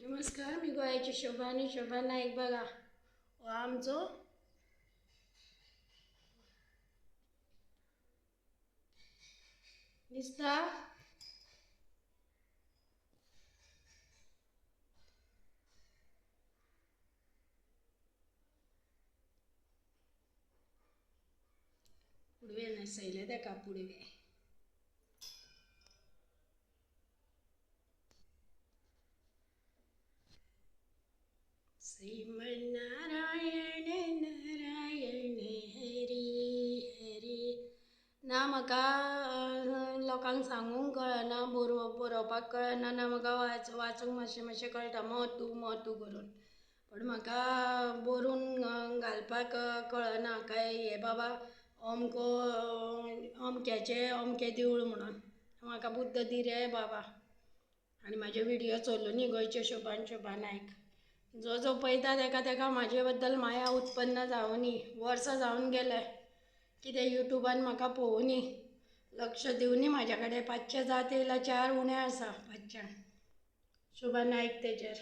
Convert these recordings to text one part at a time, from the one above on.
नमस्कार, मी गोयाची शोभा आणि शोभा नाईक. बघा हो आमचो दिसता. पुडवे नसयले तेका पुडवे. श्रीमन्नारायण नारायण हरी हरी. ना म्हाका लोकांक सांगूंक कळना, बरोवपाक कळना, ना म्हाका वाचूंक मातशें कळटा मोतू करून. पण म्हाका बरोवन घालपाक कळना काय हे बाबा अमक्याचें अमकें देवूळ म्हणून. म्हाका बुद्ध दी रे बाबा. आनी म्हाजे व्हिडियो चलुनी गोंयचे शोभा नायक. जो जो पळयता तेका म्हाजे बद्दल माया उत्पन्न जावनी. वर्सां जावन गेले कितें यूट्यूबान म्हाका पळोवनी, लक्ष दिवनी म्हाज्या कडेन. 500 जात येयला, 4 उणे आसा 500 शोभा नायक तेजेर.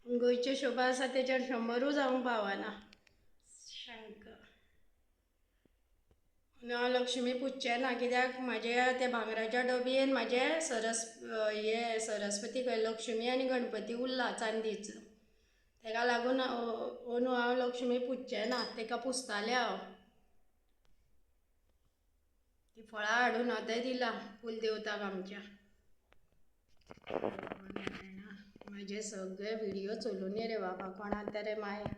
गोंयचे शोभा आसा तेजेर 100 जावंक पावना. शांक हांव लक्ष्मी पुजचें ना, कित्याक म्हाजे ते भांगराच्या डबयेन म्हाजे सरस्वती लक्ष्मी आनी गणपती उरला चांदीचो. तेका लागून अंदू हांव लक्ष्मी पुजचें ना. तेका पुजतालें हांव. ती फळां हाडून हथंय दिला कुलदेवताक आमच्या. म्हाजे सगळे व्हिडियो चलुनी रे बाबा. कोणाक तरी माया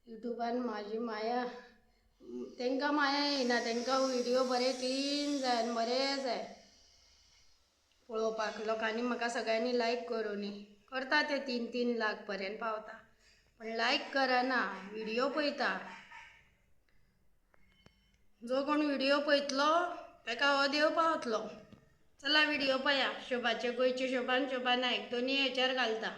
यूट्यूबान म्हाजी माया, तांकां माया येयना. तांकां व्हिडियो बरे क्लीन जाय आनी बरें जाय पळोवपाक. लोकांनी म्हाका सगळ्यांनी लायक करुनी. करता ते 3-3 लाख पर्यंत पावता, पण लायक करना, व्हिडियो पळयता. जो कोण व्हिडियो पळयतलो ताका हो देव पावतलो. चला व्हिडियो पळया शोभाचे. गोंयचे शोभा आनी शोभा नायक दोनी हेचेर घालता.